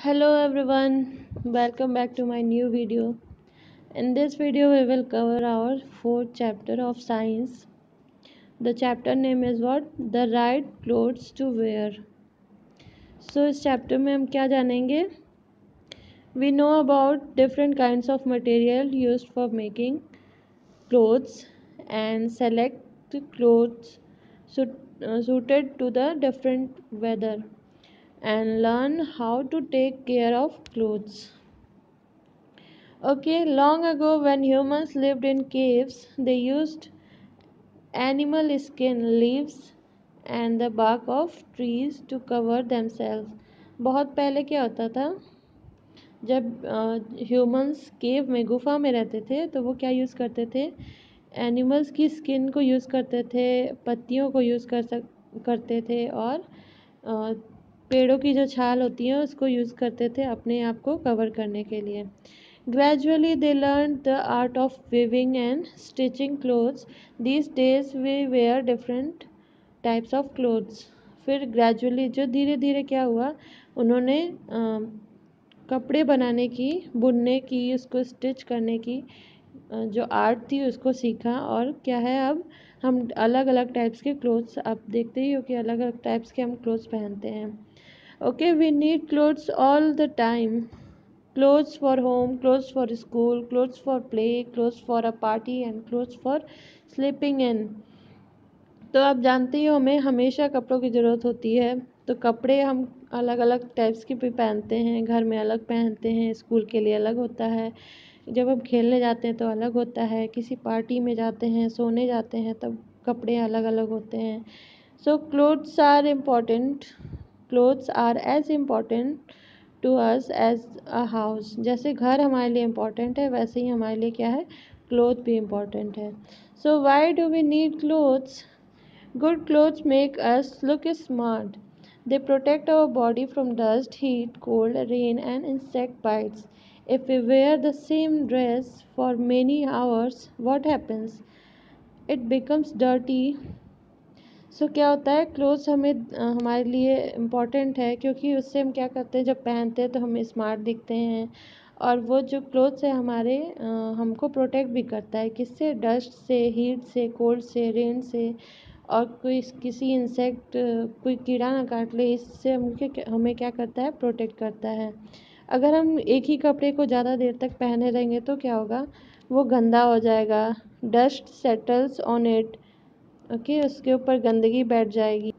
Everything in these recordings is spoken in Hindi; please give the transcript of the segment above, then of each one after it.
Hello everyone, welcome back to my new video. In this video we will cover our fourth chapter of science. The chapter name is what? The right clothes to wear. So इस chapter में हम क्या जानेंगे? We know about different kinds of material used for making clothes and select clothes suited to the different weather and learn how to take care of clothes. Okay, long ago when humans lived in caves, they used animal skin, leaves and the bark of trees to cover themselves. बहुत पहले क्या होता था, जब ह्यूमंस केव में गुफा में रहते थे तो वो क्या यूज़ करते थे? एनिमल्स की स्किन को यूज़ करते थे, पत्तियों को यूज़ करते थे और पेड़ों की जो छाल होती है उसको यूज़ करते थे अपने आप को कवर करने के लिए. Gradually, they learned the art of weaving and stitching clothes. These days, we wear different types of clothes. फिर gradually जो धीरे धीरे क्या हुआ, उन्होंने कपड़े बनाने की, बुनने की, उसको स्टिच करने की जो आर्ट थी उसको सीखा. और क्या है, अब हम अलग अलग टाइप्स के क्लोथ्स, आप देखते ही हो कि अलग अलग टाइप्स के हम क्लोथ्स पहनते हैं. Okay, we need clothes all the time. Clothes for home, clothes for school, clothes for play, clothes for a party and clothes for sleeping in. तो आप जानते ही हो हमें हमेशा कपड़ों की ज़रूरत होती है. तो कपड़े हम अलग अलग टाइप्स के भी पहनते हैं, घर में अलग पहनते हैं, स्कूल के लिए अलग होता है, जब हम खेलने जाते हैं तो अलग होता है, किसी पार्टी में जाते हैं, सोने जाते हैं तब कपड़े अलग अलग होते हैं. So clothes are important. Clothes are as important to us as a house. जैसे घर हमारे लिए इम्पॉर्टेंट है वैसे ही हमारे लिए क्या है, क्लोथ भी इम्पॉर्टेंट है. So why do we need clothes? Good clothes make us look smart. They protect our body from dust, heat, cold, rain and insect bites. If we wear the same dress for many hours, what happens? It becomes dirty. सो क्या होता है, क्लोथ्स हमें हमारे लिए इम्पॉर्टेंट है क्योंकि उससे हम क्या करते हैं, जब पहनते हैं तो हम स्मार्ट दिखते हैं. और वो जो क्लोथ्स है हमारे हमको प्रोटेक्ट भी करता है. किससे? डस्ट से, हीट से, कोल्ड से, रेन से. और कोई किसी इंसेक्ट, कोई कीड़ा ना काट ले, इससे हमें क्या करता है, प्रोटेक्ट करता है. अगर हम एक ही कपड़े को ज़्यादा देर तक पहने रहेंगे तो क्या होगा, वो गंदा हो जाएगा. Dust settles on it. Okay, उसके ऊपर गंदगी बैठ जाएगी.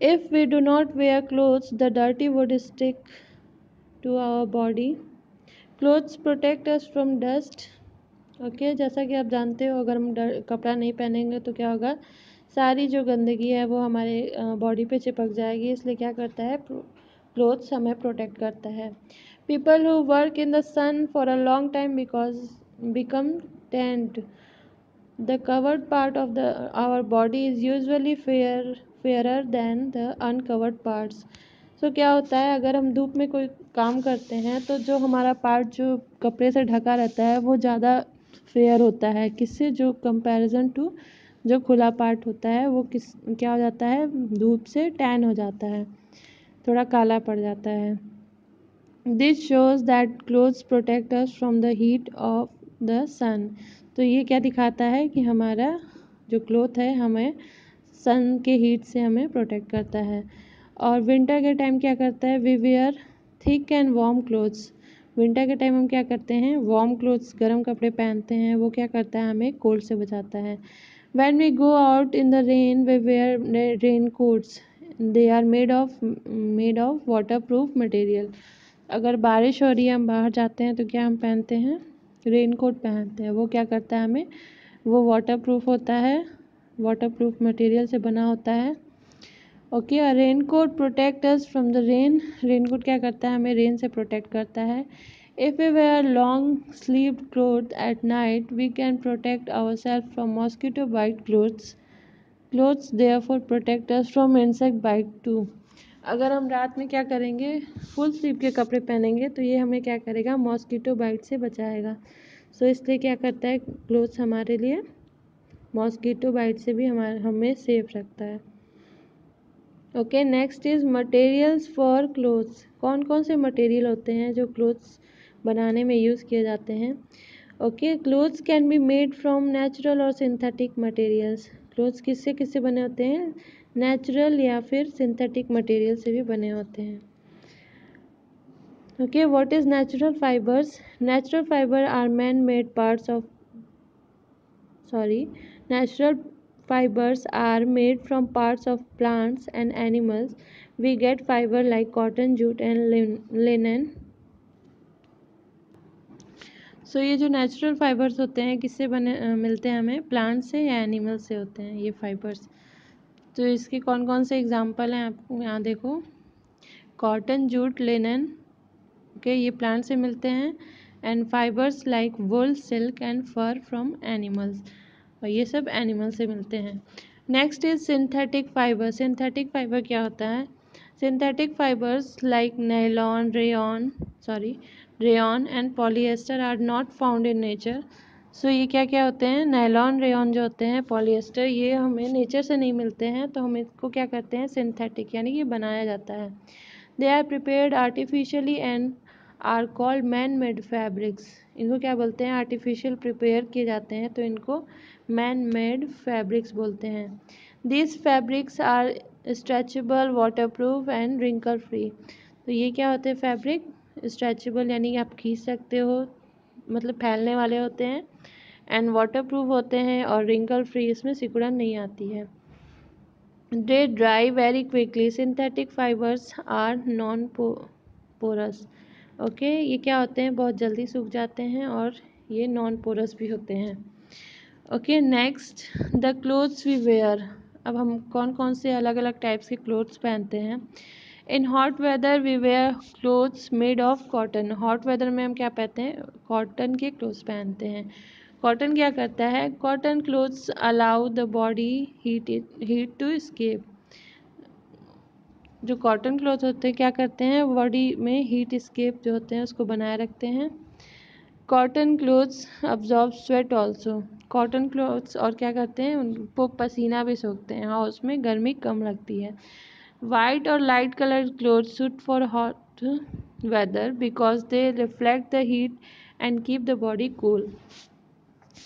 If we do not wear clothes the dirty would stick to our body. Clothes protect us from dust. Okay, जैसा कि आप जानते हो अगर हम कपड़ा नहीं पहनेंगे तो क्या होगा, सारी जो गंदगी है वो हमारे बॉडी पे चिपक जाएगी. इसलिए क्या करता है, क्लोथ्स हमें प्रोटेक्ट करता है. People who work in the sun for a long time become tanned. The covered part of our body is usually fairer than the uncovered parts. So क्या होता है, अगर हम धूप में कोई काम करते हैं तो जो हमारा पार्ट जो कपड़े से ढका रहता है वो ज़्यादा फेयर होता है. किससे? जो कंपैरिजन टू जो खुला पार्ट होता है वो क्या हो जाता है, धूप से टैन हो जाता है, थोड़ा काला पड़ जाता है. This shows that clothes protect us from the heat of the sun. तो ये क्या दिखाता है कि हमारा जो क्लोथ है हमें सन के हीट से हमें प्रोटेक्ट करता है. और विंटर के टाइम क्या करता है, we wear thick and warm clothes. Winter के टाइम हम क्या करते हैं, वार्म क्लोथ्स, गर्म कपड़े पहनते हैं. वो क्या करता है, हमें कोल्ड से बचाता है. When we go out in the rain we wear rain coats. They are made of water proof material. अगर बारिश हो रही है, हम बाहर जाते हैं तो क्या हम पहनते हैं, रेन कोट पहनते हैं. वो क्या करता है, हमें वो वाटर प्रूफ होता है, वाटर प्रूफ मटेरियल से बना होता है. ओके, और rain coat protect us from the rain. Rain coat क्या करता है, हमें रेन से प्रोटेक्ट करता है. If we wear long sleeved cloth at night we can protect our self from mosquito bite clothes. Clothes therefore protect us from insect bite too. अगर हम रात में क्या करेंगे, फुल स्लीव के कपड़े पहनेंगे तो ये हमें क्या करेगा, मॉस्किटो बाइट से बचाएगा. सो इसलिए क्या करता है, क्लोथ्स हमारे लिए मॉस्किटो बाइट से भी हमें सेफ रखता है. Okay, next is materials for clothes. कौन कौन से मटेरियल होते हैं जो क्लोथ्स बनाने में यूज़ किए जाते हैं? Okay, clothes can be made from natural और सिंथेटिक मटेरियल्स। क्लोथ्स किससे किससे बने होते हैं? नेचुरल या फिर सिंथेटिक मटेरियल से भी बने होते हैं। Okay, what is natural fibers? Natural fiber are man made parts of natural fibers are made from parts of plants and animals. We get fiber like cotton, jute and linen. सो ये जो नेचुरल फाइबर्स होते हैं किससे बने मिलते हैं हमें? प्लांट से या एनिमल से होते हैं ये फाइबर्स। तो इसके कौन कौन से एग्जांपल हैं आपको यहाँ देखो, कॉटन, जूट, लिनन, ओके, ये प्लांट से मिलते हैं। And fibres like wool, silk and fur from animals, और ये सब एनिमल से मिलते हैं। Next is synthetic fibre. Synthetic fibre क्या होता है? Synthetic fibres like nylon, rayon and polyester are not found in nature. So ये क्या क्या होते हैं? नायलॉन, रेयॉन जो होते हैं, पॉलिएस्टर, ये हमें नेचर से नहीं मिलते हैं, तो हम इसको क्या करते हैं? सिंथेटिक, यानी कि बनाया जाता है। They are prepared artificially and are called man made fabrics. इनको क्या बोलते हैं? आर्टिफिशियल प्रिपेयर किए जाते हैं, तो इनको मैन मेड फैब्रिक्स बोलते हैं। This fabrics are stretchable, waterproof and wrinkle free. तो ये क्या होते हैं? फैब्रिक स्ट्रेचेबल यानी कि आप खींच सकते हो, मतलब फैलने वाले होते हैं, एंड वाटरप्रूफ होते हैं, और रिंकल फ्री, इसमें सिकुड़न नहीं आती है। They dry very quickly. Synthetic fibres are non porous. Okay, ये क्या होते हैं? बहुत जल्दी सूख जाते हैं, और ये नॉन पोरस भी होते हैं। Okay, next the clothes we wear. अब हम कौन कौन से अलग अलग टाइप्स के क्लोथ्स पहनते हैं? In hot weather we wear clothes made of cotton. Hot weather में हम क्या पहनते हैं? कॉटन के क्लोथ्स पहनते हैं। कॉटन क्या करता है? Cotton clothes allow the body heat to escape. जो कॉटन क्लोथ होते हैं क्या करते हैं? बॉडी में हीट एस्केप जो होते हैं उसको बनाए रखते हैं। Cotton clothes absorb sweat also. Cotton clothes और क्या करते हैं? उनको पसीना भी सोखते हैं, हाँ, उसमें गर्मी कम लगती है। वाइट और light colour clothes suit for hot weather because they reflect the heat and keep the body cool.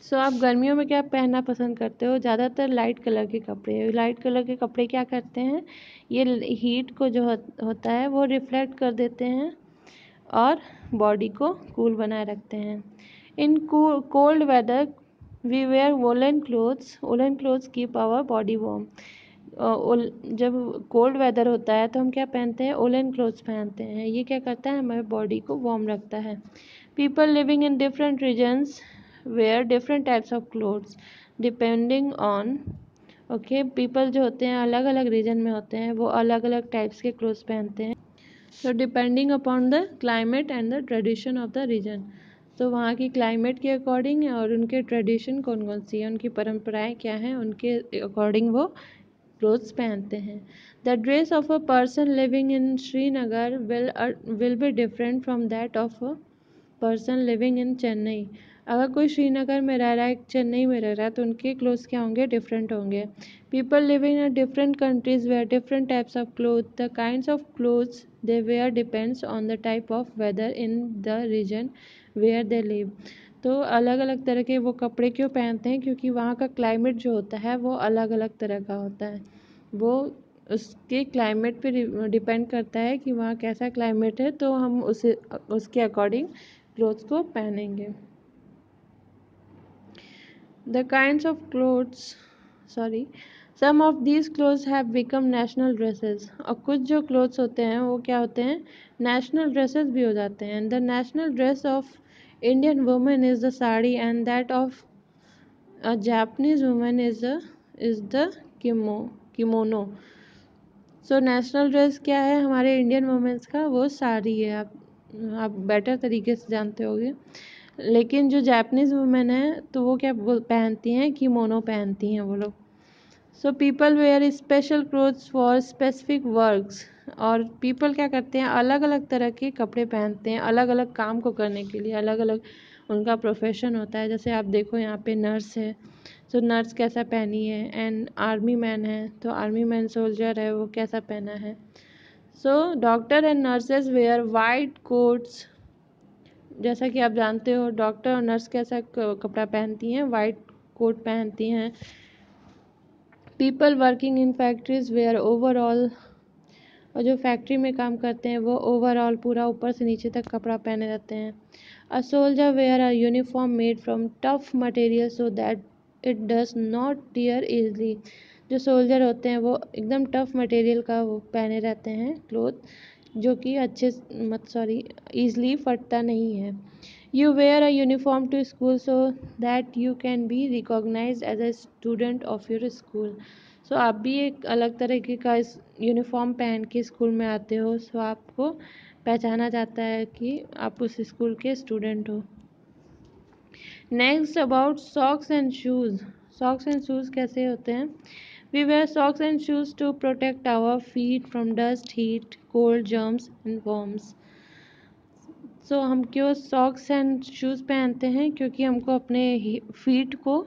So आप गर्मियों में क्या पहनना पसंद करते हो? ज़्यादातर लाइट कलर के कपड़े। लाइट कलर के कपड़े क्या करते हैं? ये हीट को जो होता है वो रिफ्लेक्ट कर देते हैं और बॉडी को कूल बनाए रखते हैं। In cold weather we wear woollen clothes. Woollen clothes keep our body warm. जब कोल्ड वेदर होता है तो हम क्या पहनते हैं? वोलन क्लोथ्स पहनते हैं। ये क्या करता है? हमारे बॉडी को वार्म रखता है। People living in different regions wear different types of clothes depending on, okay, people जो होते हैं अलग अलग रीजन में होते हैं, वो अलग अलग टाइप्स के क्लोथ्स पहनते हैं। So depending upon the climate and the tradition of the region. तो वहाँ की क्लाइमेट के अकॉर्डिंग और उनके ट्रेडिशन कौन कौन सी है, उनकी परंपराएं क्या हैं, उनके अकॉर्डिंग वो क्लोथ्स पहनते हैं। The dress of a person living in Srinagar will be different from that of a person living in Chennai. अगर कोई श्रीनगर में रह रहा है, चेन्नई में रह रहा है, तो उनके क्लोथ्स क्या होंगे? डिफरेंट होंगे। People living in different countries wear different types of cloth. The kinds of clothes they wear depends on the type of weather in the region where they live. तो अलग अलग तरह के वो कपड़े क्यों पहनते हैं? क्योंकि वहाँ का क्लाइमेट जो होता है वो अलग अलग तरह का होता है। वो उसके क्लाइमेट पे डिपेंड करता है कि वहाँ कैसा क्लाइमेट है, तो हम उसके अकॉर्डिंग क्लोथ्स को पहनेंगे। The kinds of clothes, some of these clothes have become national dresses। और कुछ जो क्लोथ्स होते हैं वो क्या होते हैं? नेशनल ड्रेसेस भी हो जाते हैं। The national dress of Indian women is the sari and that of a Japanese women is the kimono. So national dress क्या है हमारे इंडियन वुमेन्स का? वो साड़ी है। आप बेटर तरीके से जानते होगे। लेकिन जो जापानीज वुमेन है तो वो क्या पहनती हैं? किमोनो पहनती हैं वो लोग। So people wear special clothes for specific works. और पीपल क्या करते हैं? अलग अलग तरह के कपड़े पहनते हैं अलग अलग काम को करने के लिए, अलग अलग उनका प्रोफेशन होता है। जैसे आप देखो यहाँ पे नर्स है, तो नर्स कैसा पहनी है, एंड आर्मी मैन है तो आर्मी मैन सोल्जर है वो कैसा पहना है। So doctor and nurses wear white quotes. जैसा कि आप जानते हो डॉक्टर और नर्स कैसा कपड़ा पहनती हैं, वाइट कोट पहनती हैं। People working in factories wear overall, और जो फैक्ट्री में काम करते हैं वो ओवरऑल पूरा ऊपर से नीचे तक कपड़ा पहने रहते हैं। A soldier wear a uniform made from tough material so that it does not tear easily. जो सोल्जर होते हैं वो एकदम टफ मटेरियल का वो पहने रहते हैं क्लोथ, जो कि अच्छे ईजली फटता नहीं है। You wear a uniform to school so that you can be recognise as a student of your school. So आप भी एक अलग तरीके का इस यूनिफॉर्म पहन के स्कूल में आते हो, सो आपको पहचाना जाता है कि आप उस स्कूल के स्टूडेंट हो। Next about socks and shoes. Socks and shoes कैसे होते हैं? We wear socks and shoes to protect our feet from dust, heat, cold, germs and worms. So हम क्यों सॉक्स एंड शूज़ पहनते हैं? क्योंकि हमको अपने फीट को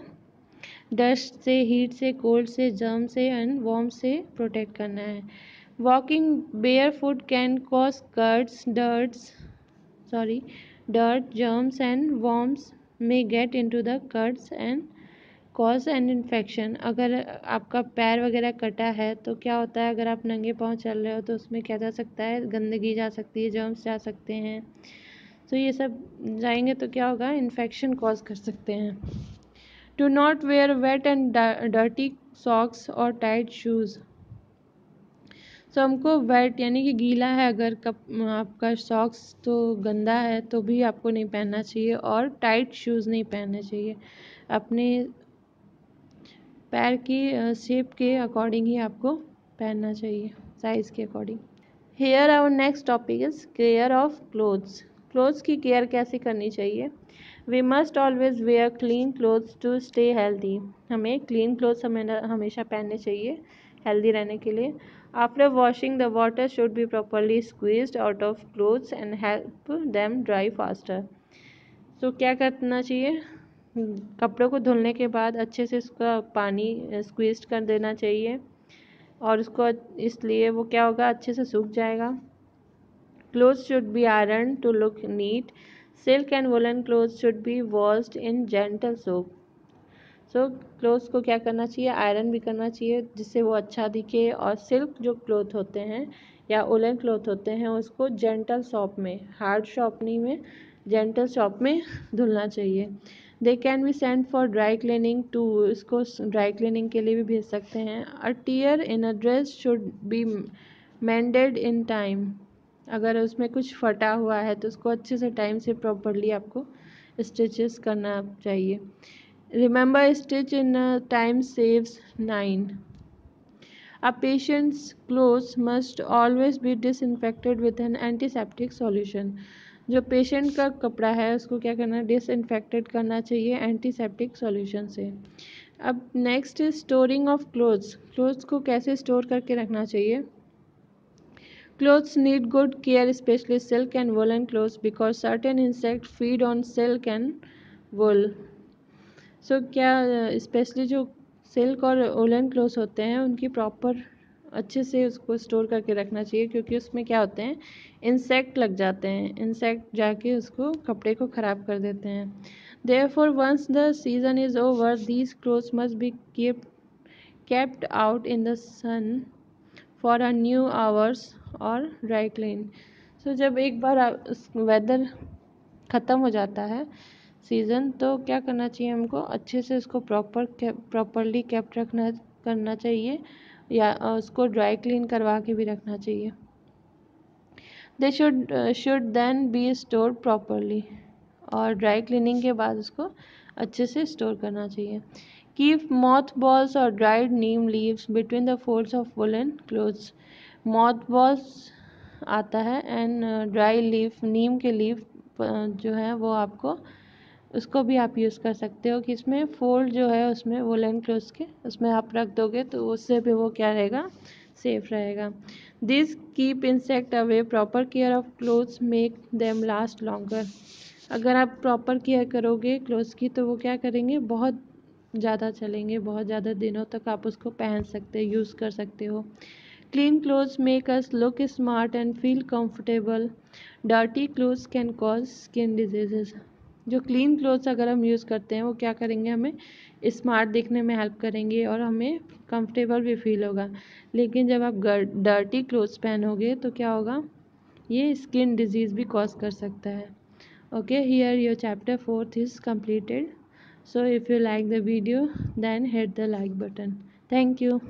डस्ट से, हीट से, कोल्ड से, जर्म से एंड वॉर्म से प्रोटेक्ट करना है। Walking bear foot can cause dirt, germs and worms may get into the cuts and cause an infection। अगर आपका पैर वगैरह कटा है तो क्या होता है, अगर आप नंगे पाँव चल रहे हो तो उसमें क्या जा सकता है, गंदगी जा सकती है, जर्म्स जा सकते हैं। तो ये सब जाएंगे तो क्या होगा, इन्फेक्शन कॉज कर सकते हैं। Do not wear wet and dirty socks और टाइट शूज़। तो हमको वेट यानी कि गीला है अगर आपका सॉक्स तो गंदा है तो भी आपको नहीं पहनना चाहिए, और टाइट शूज़ नहीं पहनने चाहिए। अपने पैर की शेप के अकॉर्डिंग ही आपको पहनना चाहिए, साइज़ के according. Here our next topic is care of clothes. Clothes की केयर कैसे करनी चाहिए? We must always wear clean clothes to stay healthy. हमें क्लीन क्लोथ्स हमेशा पहनने चाहिए हेल्दी रहने के लिए। After washing the water should be properly squeezed out of clothes and help them dry faster. तो क्या करना चाहिए, कपड़ों को धुलने के बाद अच्छे से उसका पानी स्क्वीज कर देना चाहिए, और उसको इसलिए वो क्या होगा, अच्छे से सूख जाएगा। Clothes should be iron to look neat. Silk and woollen clothes should be washed in gentle soap. So clothes को क्या करना चाहिए, आयरन भी करना चाहिए जिससे वो अच्छा दिखे, और सिल्क जो क्लोथ होते हैं या वुलन क्लोथ होते हैं उसको जेंटल सोप में, हार्ड शॉर्पनिंग में, जेंटल शॉप में धुलना चाहिए। They can be send for dry cleaning too, इसको ड्राई क्लीनिंग के लिए भी भेज सकते हैं। A tear in a dress should be mended in time. अगर उसमें कुछ फटा हुआ है तो उसको अच्छे से टाइम से प्रॉपरली आपको स्टिचेस करना चाहिए। Remember stitch in time saves 9। A patient's clothes must always be disinfected with an antiseptic solution। जो पेशेंट का कपड़ा है उसको क्या करना, डिसइंफेक्टेड करना चाहिए एंटीसेप्टिक सॉल्यूशन से। अब next is storing of clothes. Clothes को कैसे स्टोर करके रखना चाहिए? Clothes need good care, especially silk and woolen clothes, because certain insects feed on silk and wool। सो क्या स्पेशली जो सिल्क और वुलन क्लोथ्स होते हैं उनकी प्रॉपर अच्छे से उसको स्टोर करके रखना चाहिए, क्योंकि उसमें क्या होते हैं, इंसेक्ट लग जाते हैं, इंसेक्ट जाके उसको कपड़े को ख़राब कर देते हैं। Therefore once the season is over these clothes must be kept out in the sun for a new hours और ड्राई क्लीन। सो जब एक बार वेदर ख़त्म हो जाता है सीज़न, तो क्या करना चाहिए, हमको अच्छे से उसको प्रॉपरली केप्ट करना चाहिए, या उसको ड्राई क्लीन करवा के भी रखना चाहिए। They should then be store properly, और ड्राई क्लीनिंग के बाद उसको अच्छे से स्टोर करना चाहिए। कीप मॉथ बॉल्स और dried neem leaves between the folds of woollen clothes. Moth balls आता है एंड ड्राई लीफ, नीम के लीफ जो है वो आपको, उसको भी आप यूज़ कर सकते हो कि इसमें फोल्ड जो है उसमें वुलन क्लोथ्स के उसमें आप रख दोगे तो उससे भी वो क्या रहेगा, सेफ रहेगा। This keep insect away. Proper care of clothes make them last longer. अगर आप प्रॉपर केयर करोगे क्लोथ्स की तो वो क्या करेंगे, बहुत ज़्यादा चलेंगे, बहुत ज़्यादा दिनों तक आप उसको पहन सकते हो, यूज़ कर सकते हो। Clean clothes make us look smart and feel comfortable. Dirty clothes can cause skin diseases. जो क्लीन क्लोथ्स अगर हम यूज़ करते हैं वो क्या करेंगे, हमें स्मार्ट दिखने में हेल्प करेंगे और हमें कंफर्टेबल भी फील होगा। लेकिन जब आप डर्टी क्लोथ्स पहनोगे तो क्या होगा, ये स्किन डिजीज़ भी कॉज कर सकता है। Okay, here your chapter 4th is completed. So if you like the video, then hit the like button. Thank you.